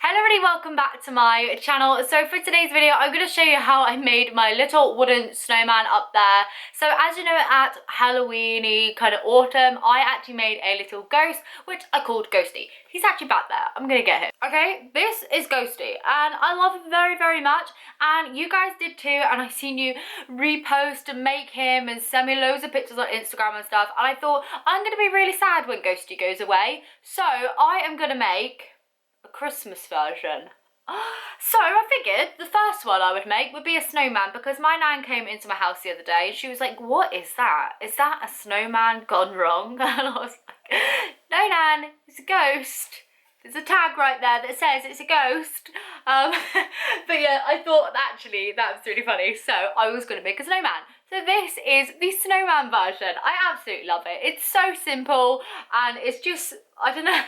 Hello everybody, welcome back to my channel. So for today's video, I'm going to show you how I made my little wooden snowman up there. So as you know, at Halloween-y kind of autumn, I actually made a little ghost, which I called Ghostie. He's actually back there. I'm going to get him. Okay, this is Ghostie, and I love him very, very much. And you guys did too, and I've seen you repost and make him and send me loads of pictures on Instagram and stuff. And I thought, I'm going to be really sad when Ghostie goes away. So I am going to make a Christmas version. So I figured the first one I would make would be a snowman, because my nan came into my house the other day and she was like, what is that? Is that a snowman gone wrong? And I was like, no nan, it's a ghost. There's a tag right there that says it's a ghost. But yeah, I thought actually that was really funny, so I was going to make a snowman. So this is the snowman version. I absolutely love it. It's so simple and it's just, I don't know,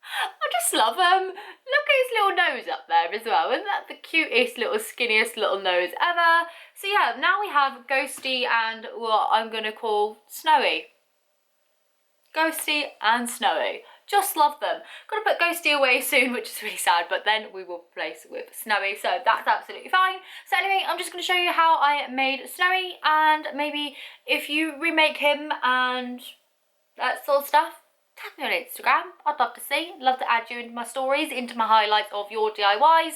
I just love him. Look at his little nose up there as well. Isn't that the cutest little skinniest little nose ever? So yeah, now we have Ghostie and what I'm going to call Snowy. Ghostie and Snowy. Just love them. Got to put Ghostie away soon, which is really sad, but then we will replace with Snowy, so that's absolutely fine. So anyway, I'm just going to show you how I made Snowy, and maybe if you remake him and that sort of stuff, tag me on Instagram. I'd love to see. I'd love to add you into my stories, into my highlights of your DIYs.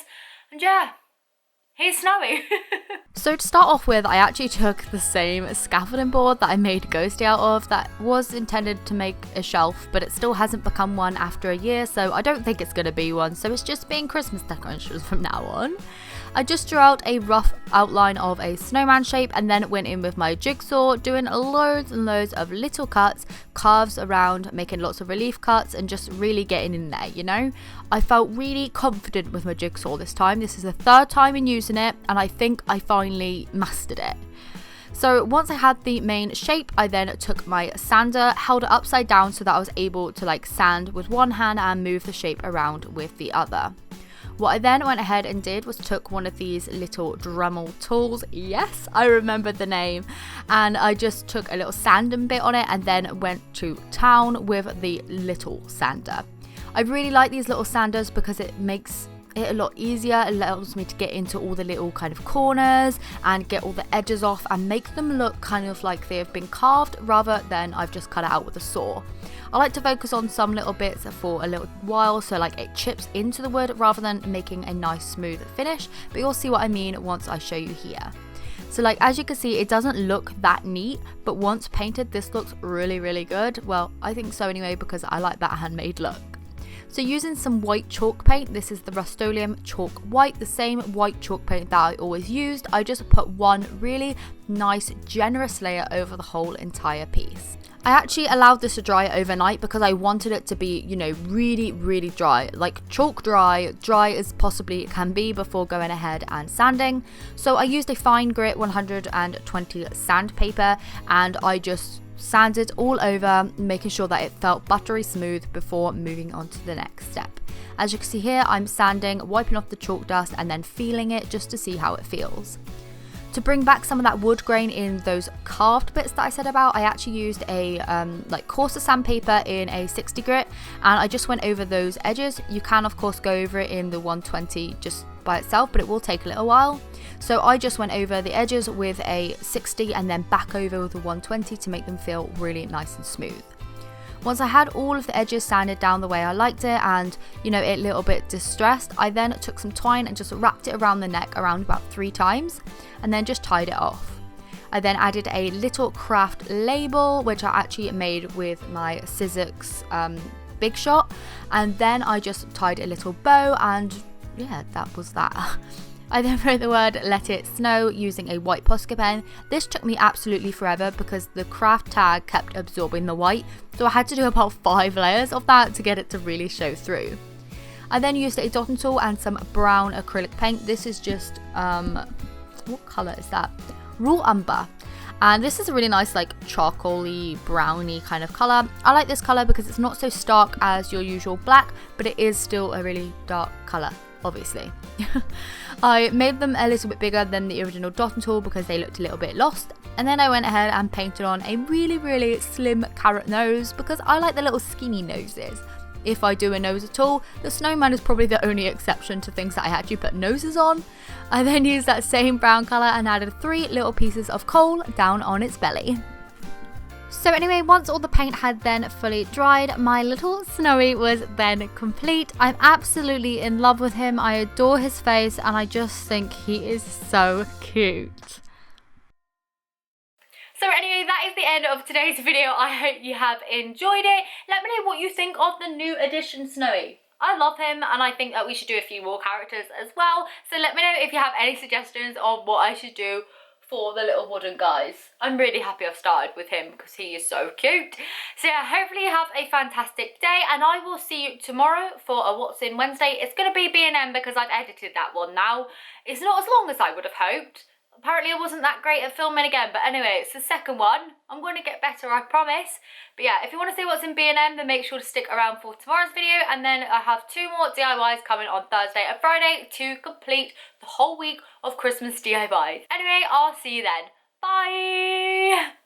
And yeah, here's Snowy. So to start off with, I actually took the same scaffolding board that I made Ghostie out of that was intended to make a shelf, but it still hasn't become one after a year, so I don't think it's going to be one, so it's just being Christmas decorations from now on. I just drew out a rough outline of a snowman shape and then went in with my jigsaw, doing loads and loads of little cuts, carves around, making lots of relief cuts and just really getting in there, you know. I felt really confident with my jigsaw this time. This is the third time in using it and I think I finally mastered it. So once I had the main shape, I then took my sander, held it upside down so that I was able to like sand with one hand and move the shape around with the other. What I then went ahead and did was took one of these little Dremel tools, yes, I remembered the name, and I just took a little sanding bit on it and then went to town with the little sander. I really like these little sanders because it makes it a lot easier. It allows me to get into all the little kind of corners and get all the edges off and make them look kind of like they've been carved rather than I've just cut it out with a saw. I like to focus on some little bits for a little while so like it chips into the wood rather than making a nice smooth finish, but you'll see what I mean once I show you here. So like as you can see, it doesn't look that neat, but once painted this looks really, really good. Well, I think so anyway, because I like that handmade look. So using some white chalk paint, this is the Rust-Oleum Chalk White, the same white chalk paint that I always used. I just put one really nice generous layer over the whole entire piece. I actually allowed this to dry overnight because I wanted it to be, you know, really, really dry, like chalk dry as possibly it can be before going ahead and sanding. So I used a fine grit 120 sandpaper and I just sanded all over, making sure that it felt buttery smooth before moving on to the next step. As you can see here, I'm sanding, wiping off the chalk dust and then feeling it just to see how it feels. To bring back some of that wood grain in those carved bits that I said about, I actually used a like coarser sandpaper in a 60 grit and I just went over those edges. You can of course go over it in the 120 just by itself, but it will take a little while. So I just went over the edges with a 60 and then back over with a 120 to make them feel really nice and smooth. Once I had all of the edges sanded down the way I liked it and, you know, it a little bit distressed, I then took some twine and just wrapped it around the neck around about 3 times and then just tied it off. I then added a little craft label, which I actually made with my Sizzix Big Shot, and then I just tied a little bow and yeah, that was that. I then wrote the word "Let It Snow" using a white Posca pen. This took me absolutely forever because the craft tag kept absorbing the white, so I had to do about 5 layers of that to get it to really show through. I then used a dotting tool and some brown acrylic paint. This is just, what colour is that? Raw Umber. And this is a really nice like charcoaly browny kind of colour. I like this colour because it's not so stark as your usual black, but it is still a really dark colour, obviously. I made them a little bit bigger than the original dotting tool because they looked a little bit lost, and then I went ahead and painted on a really slim carrot nose because I like the little skinny noses. if I do a nose at all. The snowman is probably the only exception to things that I actually put noses on. I then used that same brown colour and added 3 little pieces of coal down on its belly. So anyway, once all the paint had then fully dried, my little Snowie was then complete. I'm absolutely in love with him. I adore his face and I just think he is so cute. So anyway, that is the end of today's video. I hope you have enjoyed it. Let me know what you think of the new edition Snowie. I love him and I think that we should do a few more characters as well. So let me know if you have any suggestions on what I should do for the little wooden guys. I'm really happy I've started with him because he is so cute. So yeah, hopefully you have a fantastic day and I will see you tomorrow for a What's In Wednesday. It's going to be B&M because I've edited that one now. It's not as long as I would have hoped. Apparently I wasn't that great at filming again, but anyway, it's the second one. I'm going to get better, I promise. But yeah, if you want to see what's in B&M, then make sure to stick around for tomorrow's video. And then I have 2 more DIYs coming on Thursday and Friday to complete the whole week of Christmas DIYs. Anyway, I'll see you then. Bye!